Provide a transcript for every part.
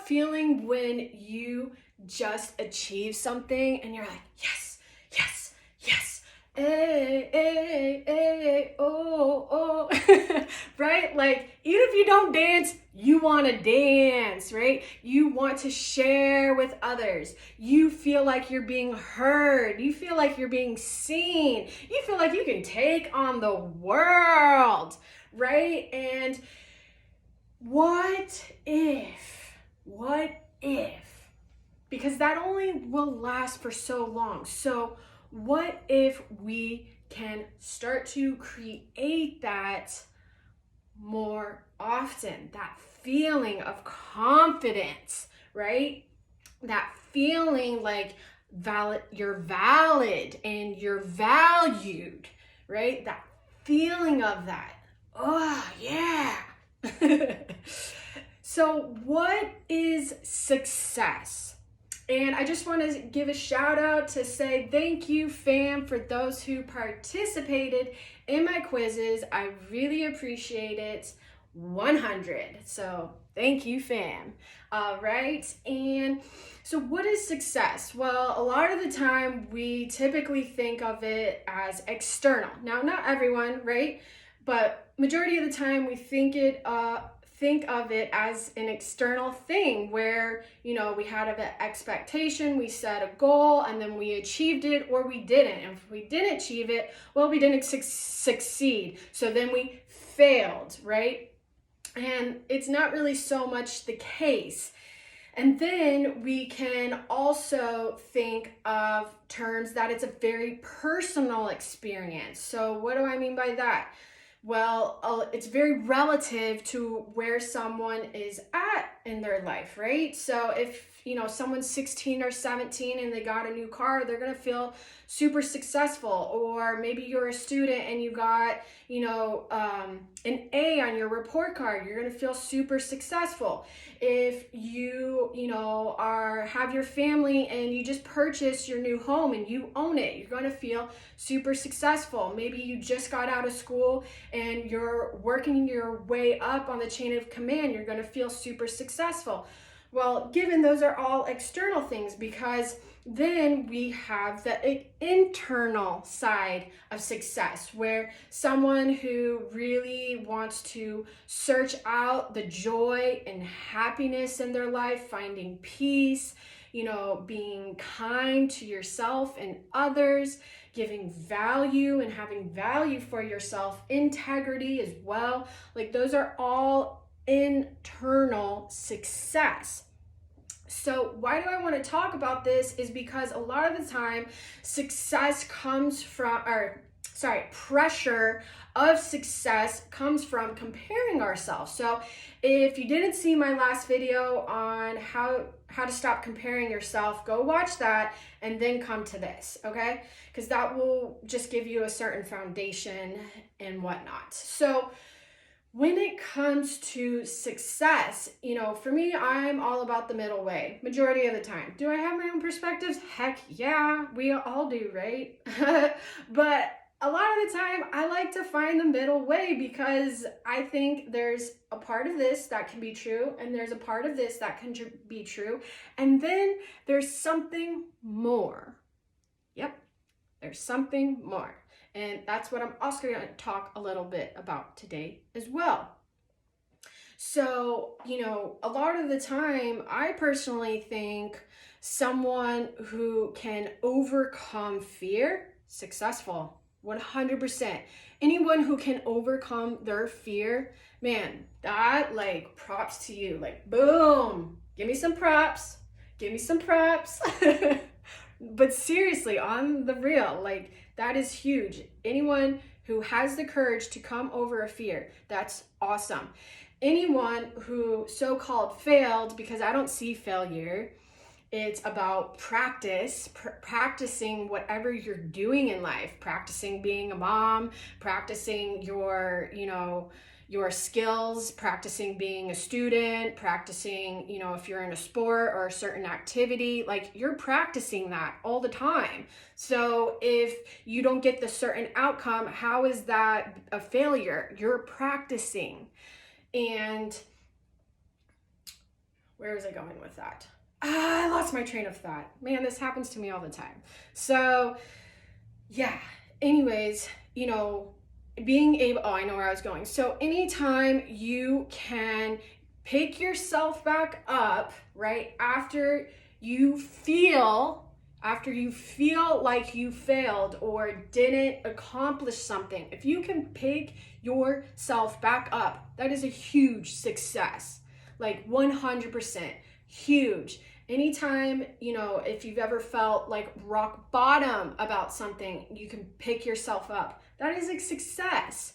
that feeling when you just achieve something and you're like, yes, yes, yes, hey, hey, hey, oh, oh, right? Like, even if you don't dance, you want to dance, right? You want to share with others. You feel like you're being heard. You feel like you're being seen. You feel like you can take on the world, right? And what if, because that only will last for so long. So what if we can start to create that more often, that feeling of confidence, right? That feeling like you're valid and you're valued, right? That feeling of that. Oh, yeah. So what is success? And I just want to give a shout out to say thank you, fam, for those who participated in my quizzes. I really appreciate it. 100. So thank you, fam. All right. And so what is success? Well, a lot of the time we typically think of it as external. Now, not everyone, right? But majority of the time we think of it as an external thing where, we had an expectation, we set a goal, and then we achieved it or we didn't. And if we didn't achieve it, well, we didn't succeed. So then we failed, right? And it's not really so much the case. And then we can also think of terms that it's a very personal experience. So what do I mean by that? Well, it's very relative to where someone is at in their life, right? So if, someone's 16 or 17 and they got a new car, they're going to feel super successful. Or maybe you're a student and you got, an A on your report card, you're going to feel super successful. If you, have your family and you just purchased your new home and you own it, you're going to feel super successful. Maybe you just got out of school and you're working your way up on the chain of command, you're going to feel super successful. Well, given those are all external things, because then we have the internal side of success, where someone who really wants to search out the joy and happiness in their life, finding peace, being kind to yourself and others, giving value and having value for yourself, integrity as well. Like, those are all internal success. So why do I want to talk about this is because a lot of the time pressure of success comes from comparing ourselves. So if you didn't see my last video on how to stop comparing yourself, go watch that and then come to this, okay? Because that will just give you a certain foundation and whatnot. So when it comes to success, for me, I'm all about the middle way, majority of the time. Do I have my own perspectives? Heck yeah, we all do, right? But a lot of the time, I like to find the middle way because I think there's a part of this that can be true, and there's a part of this that can be true, and then there's something more. Yep, there's something more. And that's what I'm also going to talk a little bit about today as well. So, a lot of the time, I personally think someone who can overcome fear, successful, 100%. Anyone who can overcome their fear, man, that props to you. Boom, give me some props. But seriously, on the real, that is huge. Anyone who has the courage to come over a fear, that's awesome. Anyone who so-called failed, because I don't see failure, it's about practicing whatever you're doing in life, practicing being a mom, practicing your skills, practicing being a student, practicing, if you're in a sport or a certain activity, you're practicing that all the time. So if you don't get the certain outcome, how is that a failure? You're practicing. And where was I going with that? I lost my train of thought. Man, this happens to me all the time. So yeah, anyways, being able, I know where I was going. So anytime you can pick yourself back up, right, after you feel like you failed or didn't accomplish something, if you can pick yourself back up, that is a huge success. Like 100% huge. Anytime, if you've ever felt like rock bottom about something, you can pick yourself up. That is a success.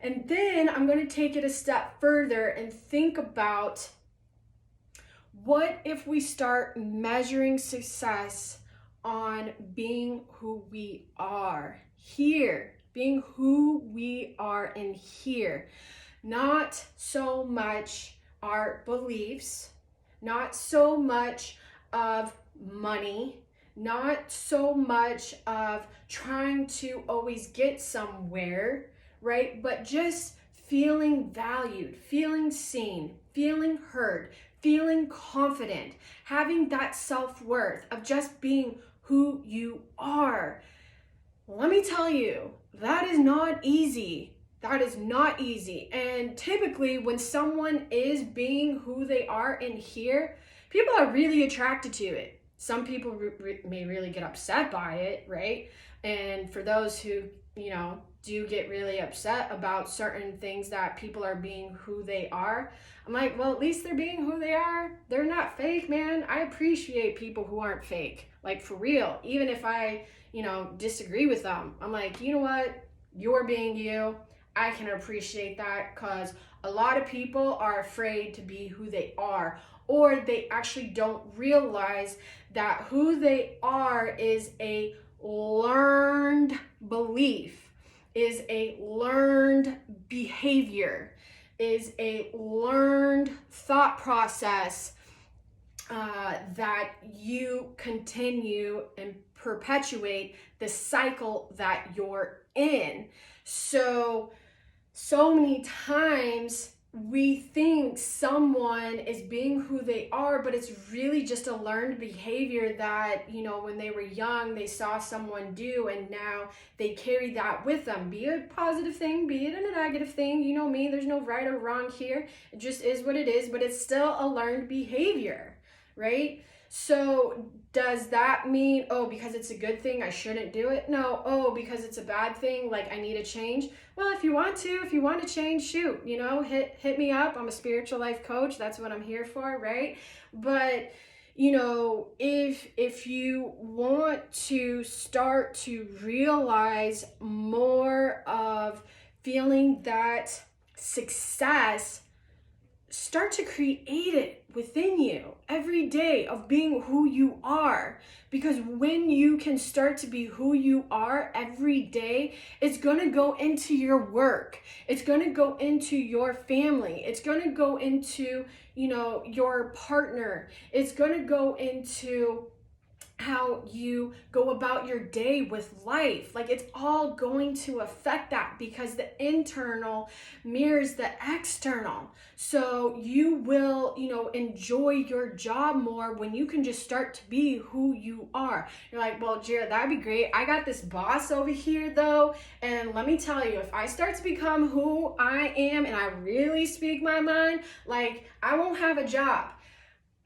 And then I'm going to take it a step further and think about, what if we start measuring success on being who we are here, being who we are in here, not so much our beliefs, not so much of money, not so much of trying to always get somewhere, right? But just feeling valued, feeling seen, feeling heard, feeling confident, having that self-worth of just being who you are. Let me tell you, that is not easy. That is not easy. And typically when someone is being who they are in here, people are really attracted to it. Some people may really get upset by it, right? And for those who, do get really upset about certain things that people are being who they are, I'm like, well, at least they're being who they are. They're not fake, man. I appreciate people who aren't fake, like for real. Even if I, disagree with them, I'm like, you know what? You're being you. I can appreciate that, because a lot of people are afraid to be who they are, or they actually don't realize that who they are is a learned belief, is a learned behavior, is a learned thought process that you continue and perpetuate the cycle that you're in. So many times we think someone is being who they are, but it's really just a learned behavior that, when they were young, they saw someone do, and now they carry that with them. Be it a positive thing, be it a negative thing. You know me, there's no right or wrong here. It just is what it is, but it's still a learned behavior, right? So does that mean, because it's a good thing, I shouldn't do it? No. Because it's a bad thing, like I need to change? Well, if you want to change, shoot, hit me up. I'm a spiritual life coach. That's what I'm here for, right? But, if you want to start to realize more of feeling that success, start to create it within you every day of being who you are. Because when you can start to be who you are every day, it's going to go into your work. It's going to go into your family. It's going to go into, your partner. It's going to go into how you go about your day with life. Like, it's all going to affect that, because the internal mirrors the external. So you will, enjoy your job more when you can just start to be who you are. You're like, well, Jared, that'd be great. I got this boss over here though. And let me tell you, if I start to become who I am and I really speak my mind, like, I won't have a job.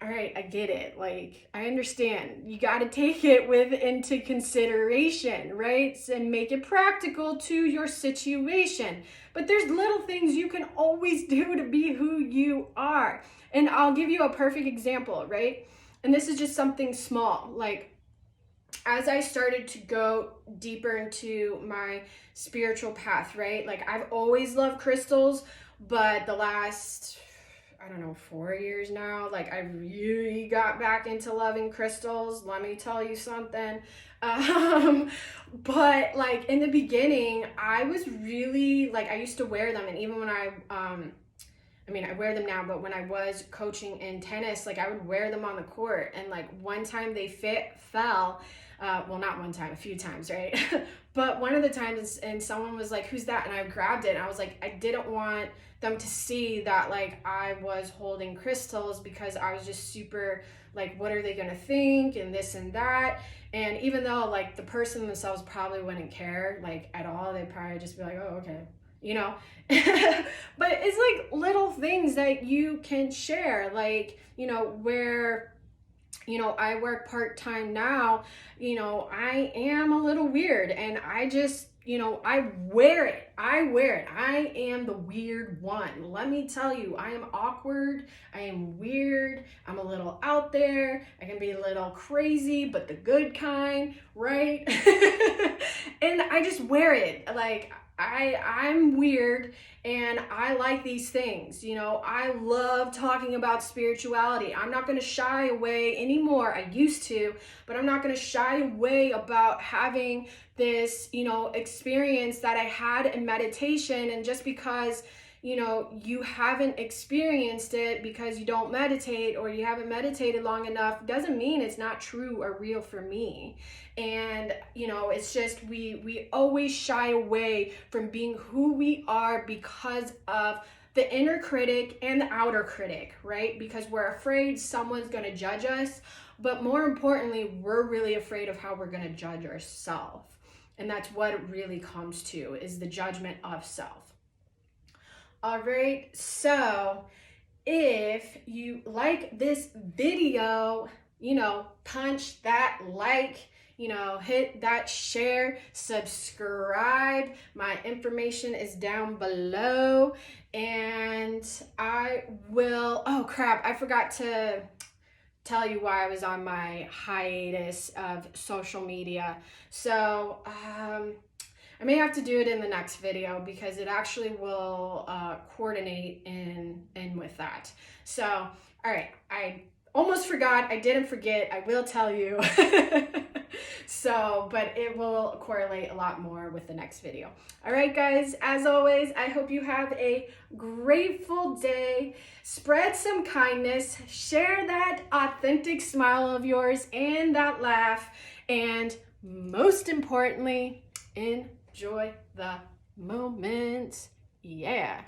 All right, I get it. Like, I understand. You got to take it into consideration, right? And make it practical to your situation. But there's little things you can always do to be who you are. And I'll give you a perfect example, right? And this is just something small. Like, as I started to go deeper into my spiritual path, right? Like, I've always loved crystals, but the last 4 years now, like, I really got back into loving crystals. Let me tell you something. But like, in the beginning, I was really like, I used to wear them. And even when I wear them now, but when I was coaching in tennis, like I would wear them on the court, and like one time they fell. Well, not one time, a few times, right? But one of the times, and someone was like, "Who's that?" And I grabbed it, and I was like, I didn't want them to see that like I was holding crystals, because I was just super like, what are they gonna think, and this and that. And even though like the person themselves probably wouldn't care like at all, they'd probably just be like, oh, okay, you know. But it's like little things that you can share, like, you know, where, you know, I work part-time now, you know, I am a little weird, and I just, you know, I wear it. I am the weird one. Let me tell you, I am awkward. I am weird. I'm a little out there. I can be a little crazy, but the good kind, right? And I just wear it. Like, I'm weird, and I like these things. You know, I love talking about spirituality. I'm not going to shy away anymore. I used to, but I'm not going to shy away about having this, you know, experience that I had in meditation. And just because, you know, you haven't experienced it because you don't meditate, or you haven't meditated long enough, doesn't mean it's not true or real for me. And, you know, it's just we always shy away from being who we are because of the inner critic and the outer critic, right? Because we're afraid someone's going to judge us, but more importantly, we're really afraid of how we're going to judge ourselves. And that's what it really comes to, is the judgment of self. All right, so if you like this video, you know, punch that like, you know, hit that share, subscribe. My information is down below, and I will, oh crap, I forgot to tell you why I was on my hiatus of social media. So, I may have to do it in the next video, because it actually will coordinate in with that. So, all right, I almost forgot. I didn't forget. I will tell you. So, but it will correlate a lot more with the next video. All right, guys, as always, I hope you have a grateful day. Spread some kindness. Share that authentic smile of yours and that laugh. And most importantly, enjoy the moment. Yeah.